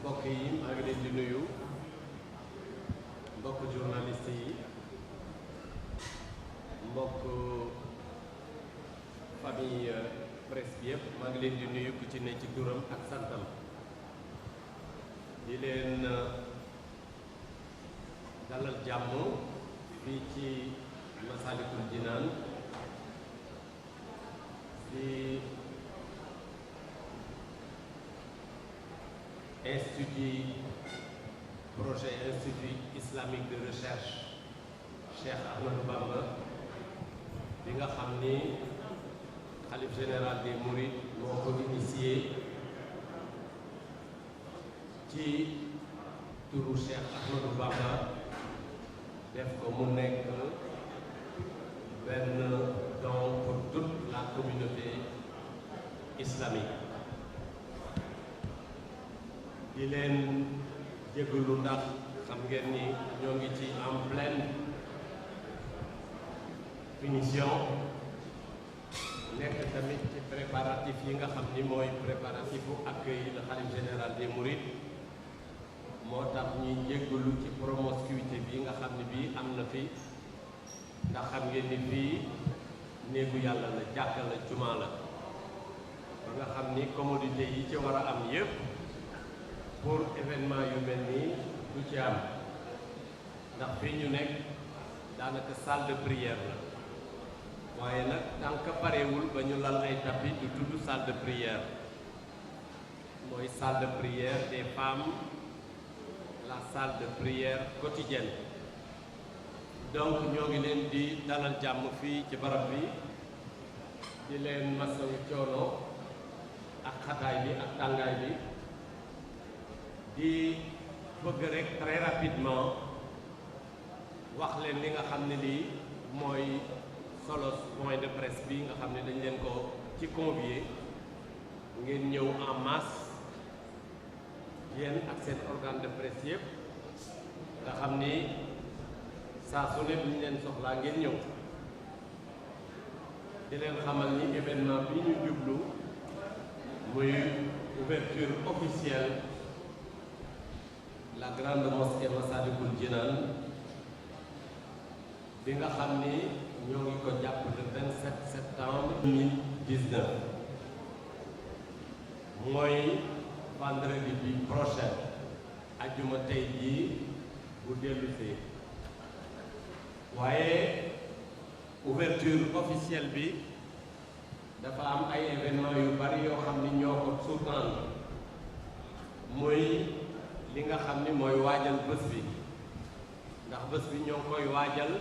mbokk yi maa ngi leen di nuyu mbokk journaliste yi mbokk famille presse bi yëpp maa ngi leen di nuyu ku ci ne ci turam ak santam di leen dalal jàmm fii ci Massalikul Jinaan di projet institut islamique de recherche Cheikh Ahmadou Bamba bi nga xam ni xalif général des Mourides moo ko initié ci turu Cheikh Ahmadou Bamba def ko mu nekk benn don pour toute la communauté islamique di leen jégalu ndax xam ngeen ni ñoo ngi ci en pleine finition nekk tamit ci préparatif yi nga xam ni mooy préparatifu accueil le khalife général des Mourides moo tax ñuy jégalu ci promiscuité bi nga xam ni bii am na fi ndax xam ngeen ni fii néegu yàlla la jàkka la jumaa la ba nga xam ni commodité yi ci war a am yépp pour événement yu mel nii du ci am ndax fii ñu nekk daanaka salle de prière la waaye nag tant que parewul ba ñu lal ay tapis du tudd salle de prière mooy salle de prière des femmes la salle de prière quotidienne donc ñoo ngi leen di dalal jàmm fii ci barab bi di leen masawu coono ak xataay bi ak tàngaay bi di bëgg rek très rapidement wax leen li nga xam ne lii mooy solo point de presse bi nga xam ne dañ leen ko ci convier ngeen ñëw en masse yéen ak seen organe de presse yëpp nga xam ni saa su ne bu ñu leen soxlaa ngeen ñëw di leen xamal ni événement bi ñu jublu muy ouverture officielle la grande mosquée Massalikul Jinaan bi nga xam ni ñoo ngi ko jàpp le 27 septembre 2019 mooy vendredi bi prochain ajjuma tey jii bu dellusee waaye ouverture officielle bi dafa am ay événements yu bari yoo xam ni ñoo ko sous-tendre muy li nga xam ni mooy waajal bés bi ndax bés bi ñoo koy waajal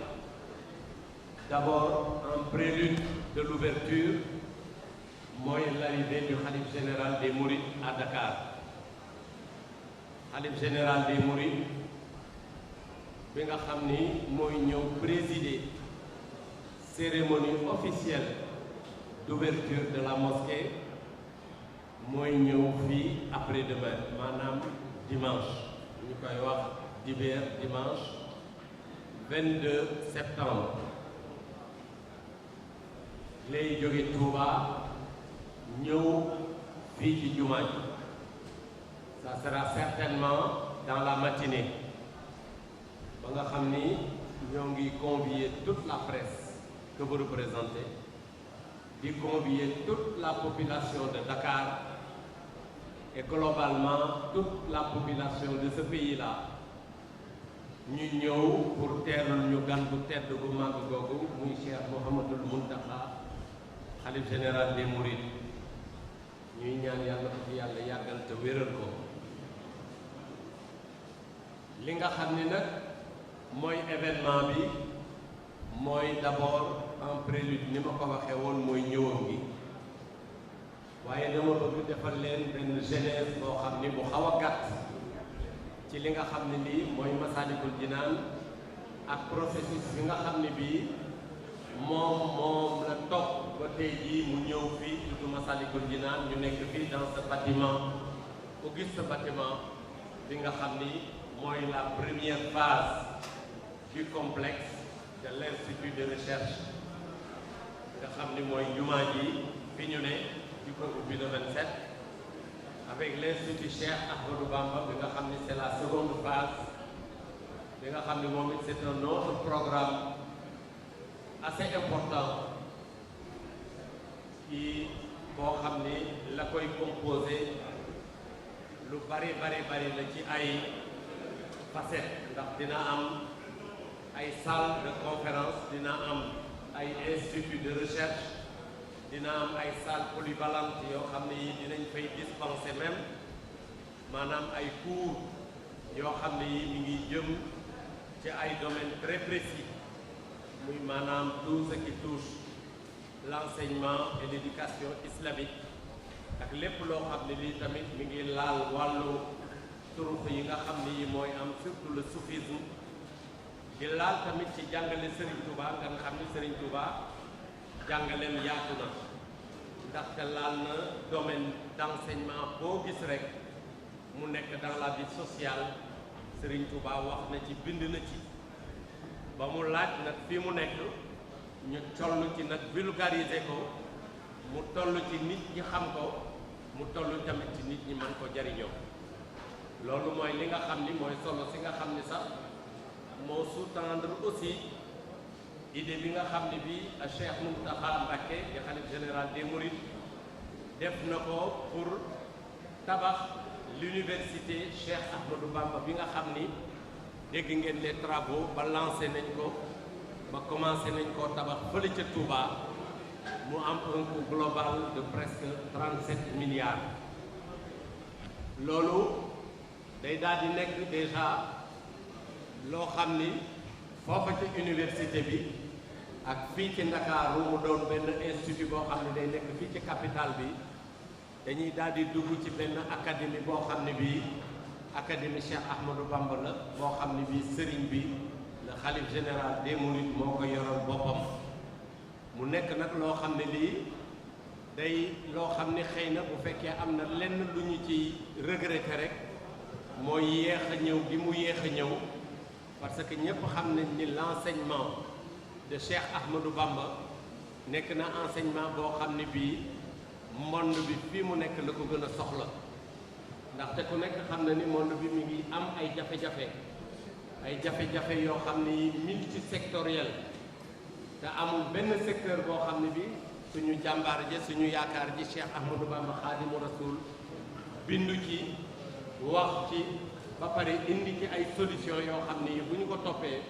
d'abord en prélude de l'ouverture mooy l'arrivée du khalife général des Mourides à Dakar khalife général des Mourides bi nga xam ni mooy ñëw présider cérémonie officielle d'ouverture de la mosquée mooy ñëw fii après-demain maanaam dimanche ñu koy wax dibéer dimanche 22 septembre lay jóge Touba ñëw fii ci jumaa ji ça sera certainement dans la matinée ba nga xam ni ñoo ngi convier toute la presse que vous représentez di convier toute la population de Dakar et globalement toute la population de ce pays-là ñu ñëw pour teerul ñu gan bu tedd bu màgg googu muy Cheikh Mouhamadoul Mountakha khalife général des Mourides ñuy ñaan yàlla ko fi yàlla yàggal te wéral ko li nga xam ni nag mooy événement bi mooy d'abord en prélude ni ma ko waxee woon mooy ñëwam gi waaye dama bëgg defal leen benn genèse boo xam ni bu xaw a gàtt ci li nga xam ne lii mooy Massalikul Jinaan ak processus bi nga xam ne bii moom la topp ba tey jii mu ñëw fii tudd Massalikul Jinaan ñu nekk fii dans ce bâtiment auguste bâtiment bi nga xam ni mooy la première phase du complexe de l'institut de recherche nga xam ni mooy jumaa ji fi ñu ne di ko ubbi le 27 avec l'Institut Cheikh Ahmadou Bamba bi nga xam ni c'est la seconde phase bi nga xam ni moom it c'est un autre programme assez important qui boo xam ni la koy composé lu bari la ci ay facettes ndax dina am ay salle de conférence, dina am ay institut de recherche, dina am ay salle polyvalente yoo xam ne yi dinañ fay dispenser même maanaam ay cours yoo xam ne yi mi ngi jëm ci ay domaines très précis muy maanaam tout ce qui touche l'enseignement et l'éducation islamique ak lépp loo xam ne lii tamit mi ngi laal wàllu turux yi nga xam ne yi mooy am surtout le soufisme di laal tamit ci jàngale Serigne Touba nga xam ne Serigne Touba jàngaleem yaatu na ndaxte laal na domaine d'enseignement boo gis rek mu nekk dans la vie sociale Serigne Touba wax na ci bind na ci ba mu laaj nag fii mu nekk ñu toll ci nag vulgariser ko mu toll ci nit ñi xam ko mu toll tamit ci nit ñi mën ko jariñoo loolu mooy li nga xam ni mooy solo si nga xam ni sax moo sous-tendre aussi idée bi nga xam ne bii Cheikh Mountakha Mbacké di khalife général des Mourides def na ko pour tabax l'université Cheikh Ahmadou Bamba bi nga xam ni dégg ngeen les travaux ba lancé nañ ko ba commencé nañ koo tabax fële ca Touba mu am un coût global de presque 37 milliards loolu day daal di nekk déjà loo xam ni foofa ci université bi ak fii ci Ndakaaru mu doon benn institut boo xam ne day nekk fii ci capitale bi dañuy daal di dugg ci benn académie boo xam ne bii académie Cheikh Ahmadou Bamba la boo xam ne bii sëriñ bi le khalife général des Mourides moo ko yoroon boppam mu nekk nag loo xam ne lii day loo xam ne xëy na bu fekkee am na lenn lu ñu ci regretter rek mooy yéex a ñëw bi mu yéex a ñëw parce que ñëpp xam nañ ni l'enseignement de Cheikh Ahmadou Bamba nekk na enseignement boo xam ne bii monde bi fii mu nekk la ko gën a soxla ndaxte ku nekk xam na ni monde bi mi ngi am ay jafe-jafe yoo xam ne yi multisectoriel te amul benn secteur boo xam ne bi suñu jàmbaar ji suñu yaakaar ji Cheikh Ahmadou Bamba Khadimu Rasoul bindu ci wax ci ba pare indi ci ay solution yoo xam ne yi bu ñu ko toppee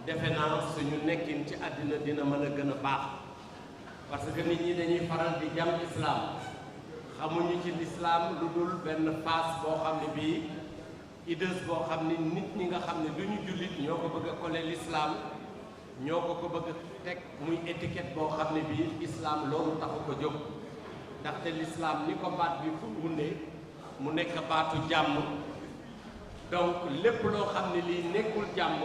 defe naa suñu nekkin ci àddina dina mën a gën a baax parce que nit ñi dañuy faral di jam islam xamuñu ci l'islam lu dul benn face boo xam ne bii idées boo xam ne nit ñi nga xam ne du ñu jullit ñoo ko bëgg a coller l'islam ñoo ko bëgg a teg muy étiquette boo xam ne bii islam loolu taxu ko jóg ndaxte l'islam ni ko baat bi fu wundee mu nekk baatu jàmm donc lépp loo xam ne lii nekkul jàmm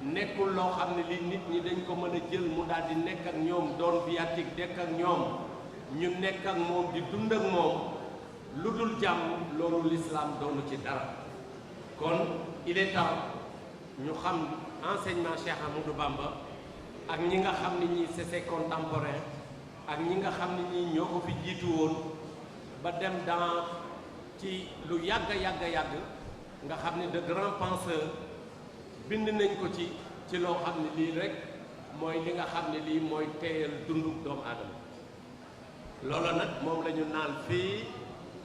nekkul loo xam ne lii nit ñi dañ ko mën a jël mu daal di nekk ak ñoom doon viatique nekk ak ñoom ñu nekk ak moom di dund ak moom lu dul jàmm loolu l'islam doonu ci dara kon il est temps ñu xam enseignement Cheikh Ahmadou Bamba ak ñi nga xam ne ñi c'est ses contemporains ak ñi nga xam ne ñi ñoo ko fi jiitu woon ba dem dans ci lu yàgg nga xam ne de grands penseurs bind nañ ko ci loo xam ne lii rek mooy li nga xam ne lii mooy teeyal dunduk doomu aadama loolu nag moom la ñu naan fii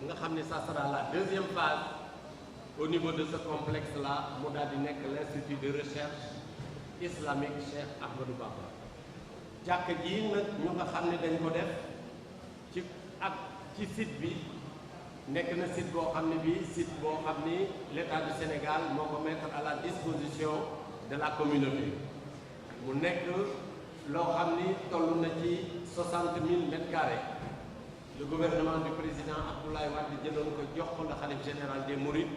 nga xam ne ça sera la deuxième phase au niveau de ce complexe là mu daal di nekk l'institut de recherche islamique Cheikh Ahmadou Bamba jàkk ji nag ñu nga xam ne dañ ko def ci site bi nekk na site boo xam ne bii site boo xam ni l'État du Sénégal moo ko mettre à la disposition de la communauté mu nekk loo xam ni toll na ci 60 000 mètres carrés le gouvernement du président Abdoulaye Wade jëloon ko jox ko le khalife général des Mourides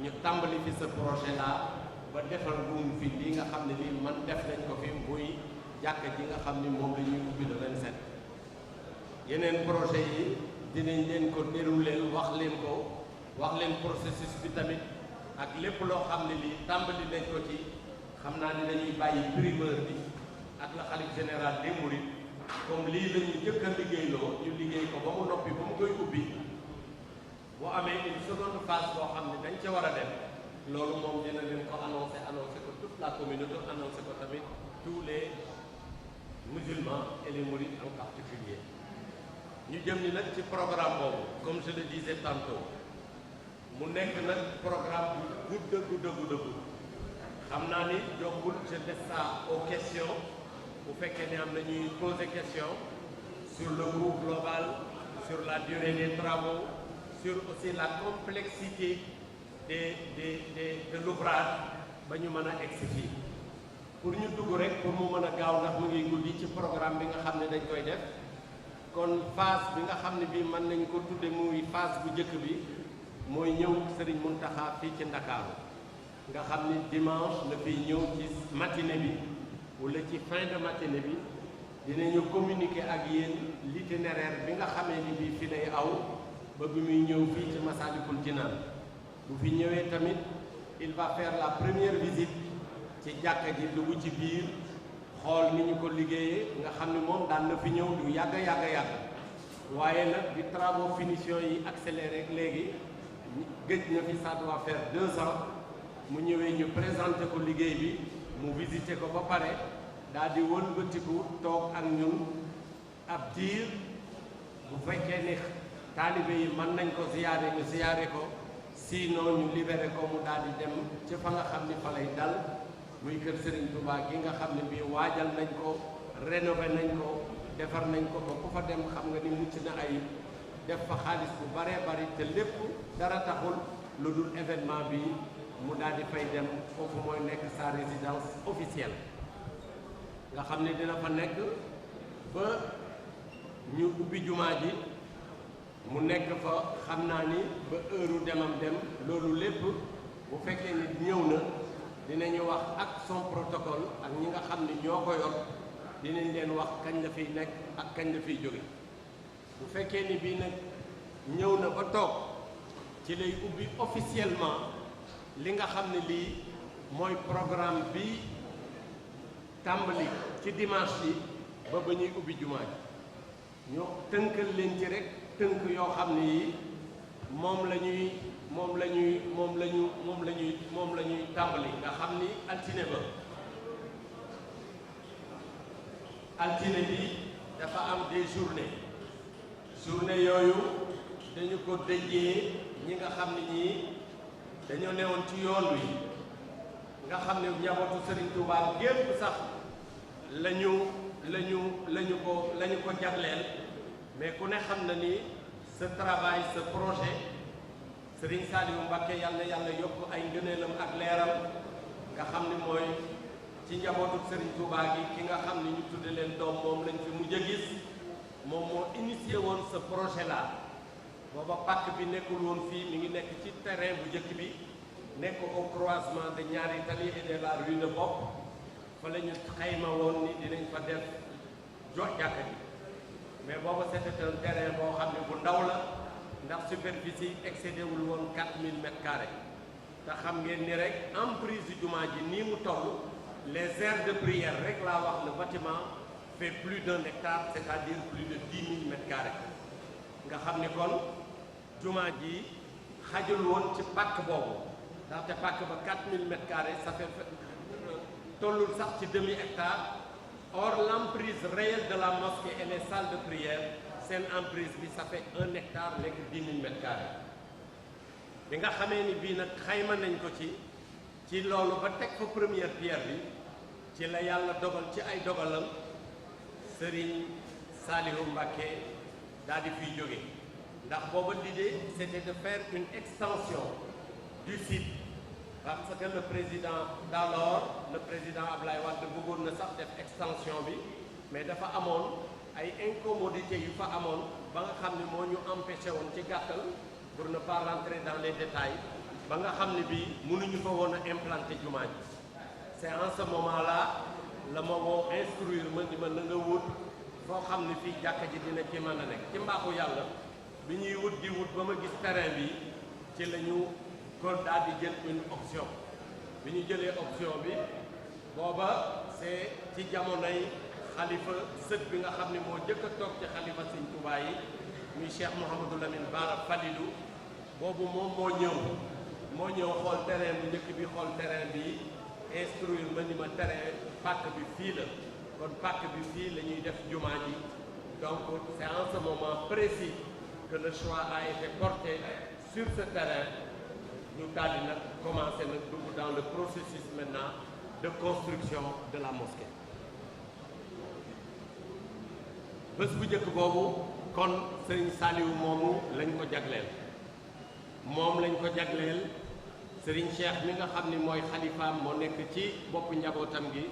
ñu tàmbali fi ce projet là ba defal buum fi lii nga xam ne lii man def nañ ko fi muy jàkka ji nga xam ni moom la ñuy ubbi le 27 yeneen projet yi dinañ leen ko dérouler wax leen processus bi tamit ak lépp loo xam ne lii tàmbali nañ ko ci xam naa ni dañuy bàyyi primeur bi ak la khalife général des Mourides comme lii la ñu jëkk a liggéeyloo ñu liggéey ko ba mu noppi ba mu koy ubbi bu bu amee une seconde phase boo xam ne dañ ca war a dem loolu moom dina leen ko annoncé ko toute la communauté, annoncé ko tamit tous les musulmans et les mourides en particulier ñu jëm ni nag ci programme boobu comme je le disais tantôt mu nekk nag programme bu gudd xam naa ni jombul je laisse ça aux questions bu fekkee ne am na ñuy poser question sur le groupe global, sur la durée des travaux, sur aussi la complexité de l'ouvrage ba ñu mën a egsi fii pour ñu dugg rek pour mu mën a gaaw ndax mu ngi guddi ci programme bi nga xam ne dañ koy def kon phase bi nga xam ne bii mën nañ ko tudde muy phase bu njëkk bi mooy ñëw Serigne Mountakha fii ci Ndakaaru nga xam ni dimanche la fiy ñëw ci matinée bi wala ci fin de matinée bi dinañu communiquer ak yéen l'itinéraire bi nga xamee ni bii fi lay aw ba bi muy ñëw fii ci Massalikul Jinaan bu fi ñëwee tamit il va faire la première visite ci jàkka ji dugg ci biir xool ni ñu ko liggéeyee nga xam ne moom daan na fi ñëw du yàgg waaye nag bi travaux finition yi accéléré léegi gëj na fi ça doit faire 2 ans mu ñëwee ñu présenté ko liggéey bi mu visité ko ba pare daal di wëlbatiku toog ak ñun ab diir bu fekkee ni taalibe yi mën nañ ko ziyaare ñu ziyaare ko sinon ñu libéré ko mu daal di dem ci fa nga xam ni fa lay dal muy kër Serigne Touba gi nga xam ne bii waajal nañ ko rénové nañ ko defar nañ ko ba ku fa dem xam nga ni mucc na ay def fa xaalis bu baree bari te lépp dara taxul lu dul événement bi mu daal di fay dem foofu mooy nekk sa résidence officielle nga xam ne dina fa nekk ba ñu ubbi jumaa ji mu nekk fa xam naa ni ba heure demam dem loolu lépp bu fekkee ni ñëw na dinañu wax ak son protocole ak ñi nga xam ne ñoo ko yor dinañ leen wax kañ la fiy nekk ak kañ la fiy jóge bu fekkee ni bii nag ñëw na ba toog ci lay ubbi officiellement li nga xam ne lii mooy programme bi tàmbali ci dimanche yi ba ñuy ubbi jumaa ji ñoo tënkal leen ci rek tënk yoo xam ne yi moom la ñuy tàmbali nga xam ni altine bi dafa am des journée yooyu dañu ko dëjee ñi nga xam ne ñii dañoo newoon ci yoon wi nga xam ne njabootu Serigne Touba gépp sax lañu ko jagleel mais ku ne xam na ni ce travail ce projet Serigne Saliou Mbacké yàlla yokk ay ngëneelam ak leeram nga xam ni mooy ci njabootu Serigne Touba gi ki nga xam ni ñu tudde leen doom moom lañ fi mujj a gis moom moo initié woon ce projet là booba pàkk bi nekkul woon fii mi ngi nekk ci terrain bu njëkk bi nekk au croisement de ñaari tali et de la rue de Bopp fa la ñu xayma woon ni dinañ fa def jàkka ji mais booba c'était un terrain boo xam ne bu ndaw la ndax superficie excédé wul woon 4000 mètres carrés te xam ngeen ni rek emprise du jumaa ji nii mu toll les aires de prière rek laa wax le bâtiment fait plus d'1 hectare c'est-à-dire plus de 10 000 mètres carrés nga xam ni kon jumaa ji xajul woon ci pàkk boobu ndaxte pàkk ba 4000 mètres carrés ça fait tollul sax ci demi hectare or l'emprise réelle de la mosquée et les salles de prière seen emprise bi ça fait 1 hectare nekk 10 000 mètres carrés bi nga xamee ni bii nag xayma nañ ko ci loolu ba teg fa première pierre bi ci la yàlla dogal ci ay dogalam Serigne Saliou Mbacké daal di fiy jóge ndax booba l'idée c'était de faire une extension du site parce que le président d'alors le président Ablaye Wade bëggoon na sax def extension bi mais dafa amoon ay incommodités yu fa amoon ba nga xam ne moo ñu empêché woon ci gàttal pour ne pas rentrer dans les détails ba nga xam ne bii mënuñu fa woon a implanter jumaa ji c'est en ce moment-là la ma woo instruire ma di ma na nga wut foo xam ne fii jàkka ji dina ci mën a nekk ci mbaaxu yàlla bi ñuy wut di wut ba ma gis terrain bi ci la ñu ko daal di jël une option bi ñu jëlee option bi booba c'est ci jamonoy xalifa sët bi nga xam ne moo jëkk a toog ci xalifa Sëñ Tuubaa yi muy Cheikh Mouhamadou Lamine Bara Falilou boobu moom moo ñëw xool terrain bu njëkk bi xool terrain bi instruire ma ni ma terrain pàkk bi fii la kon pàkk bi fii la ñuy def jumaa ji donc c'est en ce moment précis que le choix a été porté sur ce terrain ñu daal di nag commencer nag dugg dans le processus maintenant de construction de la mosquée bés bu njëkk boobu kon Serigne Saliou moomu lañ ko jagleel moom lañ ko jagleel Serigne Cheikh mi nga xam ni mooy xalifaam moo nekk ci boppu njabootam gi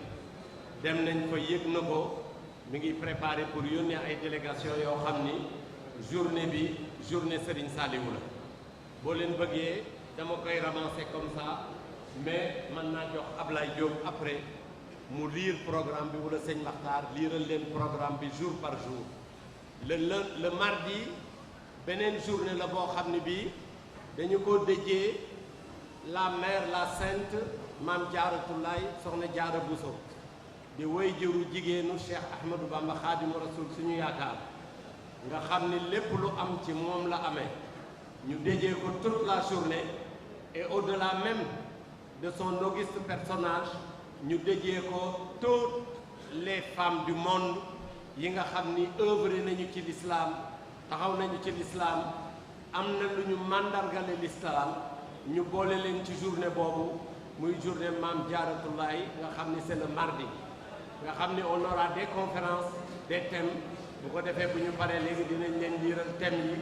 dem nañ fa yëg na ko mi ngi préparé pour yónnee ay délégation yoo xam ni journée bi journée Serigne Saliou la boo leen bëggee dama koy ramasser comme ça mais mën naa jox Ablaye Diop après mu lire programme bi wala sëñ Makhtar liiral leen programme bi jour par jour le mardi beneen journée la boo xam ne bii dañu ko déjee la mère la sainte Maam Jaaratulaay Soxna Jaara Buso di woy jëru jigéenu Cheikh Ahmadou Bamba Xaadimu Rasuul suñu yaakaar nga xam ni lépp lu am ci moom la amee ñu déjee ko toute la journée et au-delà même de son auguste personnage ñu déjee ko toutes les femmes du monde yi nga xam ni œuvré nañu ci l'islam taxaw nañu ci l'islam am na lu ñu màndargale l'islam ñu boole leen ci journée boobu muy journée Maam Jaaratulaay nga xam ni c'est le mardi nga xam ni on aura des conférences des thèmes bu ko defee bu ñu paree léegi dinañ leen liiral thèmes yi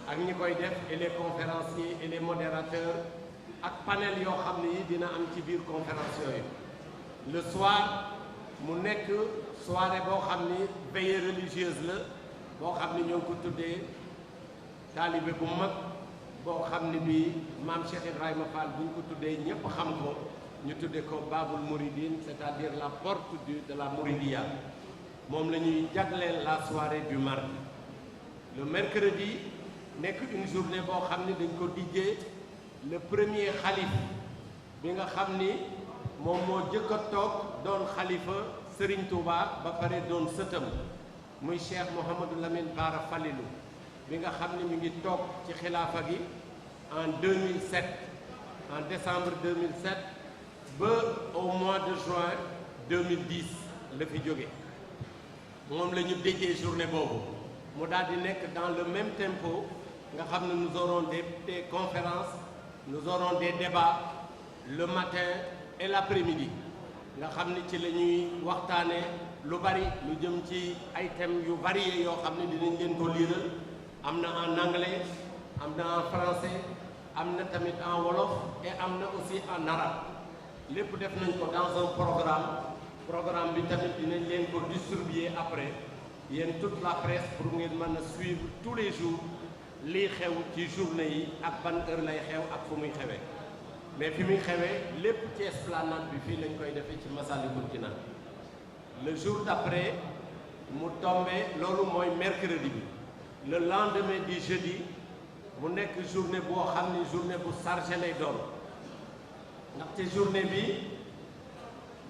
ak ñi koy def et les conférenciers et les modérateurs ak panel yoo xam ne yi dina am ci biir conférence yooyu le soir mu nekk soirée boo xam ni veillée religieuse la boo xam ni ñoo ngi ko tuddee taalibe bu mag boo xam ne bii maam Cheikh Ibrahima Fall bu ñu ko tuddee ñëpp xam ko ñu tuddee ko Babul Mouridine c'est-à-dire la porte de la Mouridia moom la ñuy jagleel la soirée du mardi le mercredi nekk une journée boo xam ni dañ ko dijjee le premier xalif bi nga xam ni moom moo jëkk a toog doon xalifa Serigne Touba ba pare doon sëtam muy Cheikh Mouhamadou Lamine Bara Falilou bi nga xam ni mi ngi toog ci xilaafa gi en 2007 en décembre 2007 ba au mois de juin 2010 la fi jóge moom la ñu déjee journée boobu mu daal di nekk dans le même tempo nga xam ne nous aurons des conférences nous aurons des débats le matin et l'après-midi nga xam ni ci la ñuy waxtaane lu bari lu jëm ci ay thèmes yu variés yoo xam ne dinañ leen ko liiral am na en anglais am na en français am na tamit en wolof et am na aussi en arabe lépp def nañ ko dans un programme bi tamit dinañ leen ko distribuer après yéen toute la presse pour ngeen mën a suivre tous les jours lii xew ci journée yi ak ban heure lay xew ak fu muy xewee mais fi muy xewee lépp ci esplanade bi fii lañ koy defee ci Massalikul Jinaan le jour d'après mu tombé loolu mooy mercredi bi le lendemain du jeudi mu nekk journée boo xam ni journée bu chargé lay doon ndaxte journée bi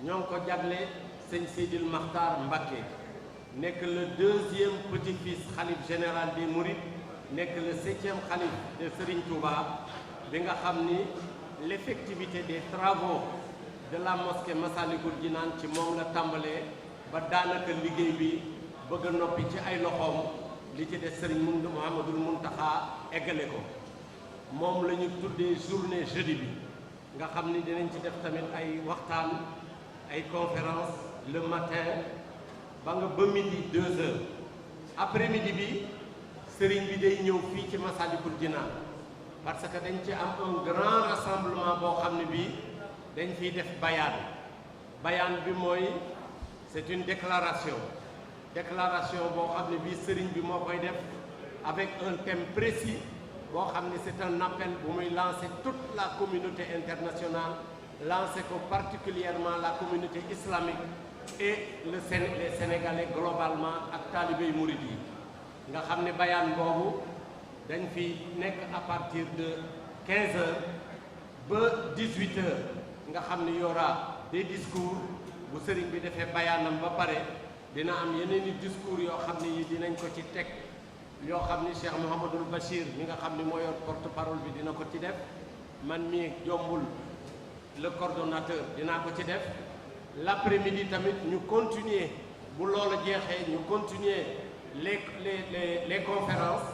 ñoo ngi ko jagle sëñ Sidil Makhtar Mbacké nekk le deuxième petit-fils xalif général des Mourides nekk le 7e xalif de Serigne Touba bi nga xam ni l'effectivité des travaux de la mosquée Massalikul Jinaan ci moom la tàmbalee ba daanaka liggéey bi bëgg a noppi ci ay loxoom li ci des Serigne Mouhamadoul Mountakha eggale ko moom la ñu tuddee journée jeudi bi nga xam ni dinañ ci def tamit ay waxtaan ay conférence le matin ba nga ba midi 2 heures après midi bi Serigne bi day ñëw fii ci Massalikul Jinaan parce que dañ ci am un grand rassemblement boo xam ne bii dañ fiy def bayaan bi mooy c'est une déclaration boo xam ne bii sëriñ bi moo koy def avec un thème précis boo xam ne c'est un appel bu muy lancer toute la communauté internationale lancer ko particulièrement la communauté islamique et les Sénégalais globalement ak taalibey murid yi nga xam ne bayaan boobu dañ fi nekk à partir de 15 heures ba 18 heures nga xam ne y aura des discours bu sëriñ bi defee bayaanam ba pare dina am yeneen i discours yoo xam ne yi dinañ ko ci teg yoo xam ni Cheikh Mouhamadoul Bachir mi nga xam ni moo yor porte-parole bi dina ko ci def man mii jombul le coordonnateur dinaa ko ci def l'après-midi tamit ñu continuer bu loolu jeexee ñu continuer les conférences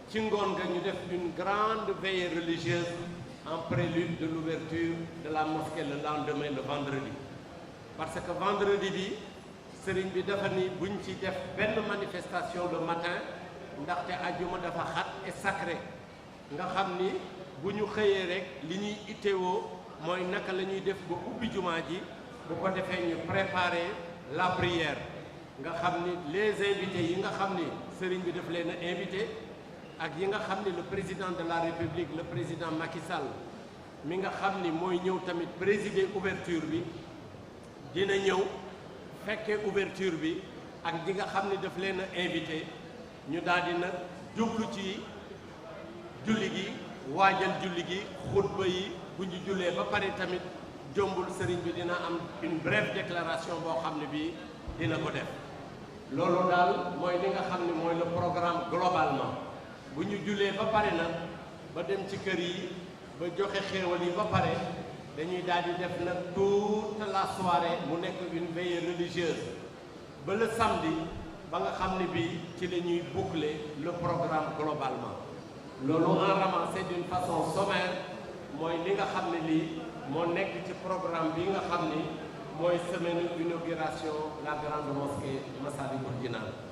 ci ngoon nga ñu def une grande veillée religieuse en prélude de l'ouverture de la mosquée le lendemain, le vendredi. Parce que vendredi bi sëriñ bi dafa ni buñ ci def benn manifestation le matin ndaxte ajjuma dafa xat et sacré nga xam ni bu ñu xëyee rek li ñuy itteewoo mooy naka la ñuy def ba ubbi jumaa ji bu ko defee ñu préparer la prière nga xam ni les invités yi nga xam ni sëriñ bi daf leen a invité ak yi nga xam ni le président de la république le président Macky Sall mi nga xam ni mooy ñëw tamit présider ouverture bi dina ñëw fekkee ouverture bi ak ñi nga xam ni daf leen a invité ñu daal di nag jublu ci julli gi waajal julli gi xutba yi bu ñu jullee ba pare tamit jombul sëriñ bi dina am une brève déclaration boo xam ne bii dina ko def loolu daal mooy li nga xam ne mooy le programme globalement bu ñu jullee ba pare nag ba dem ci kër yi ba joxe xéewal yi ba pare dañuy daal di def nag toute la soirée mu nekk une veillée religieuse ba le samedi ba nga xam ne bii ci la ñuy boucler le programme globalement loolu en ramassé d'une façon sommaire mooy li nga xam ne lii moo nekk ci programme bi nga xam ni mooy semaine inauguration la grande mosquée Massalikul Jinaan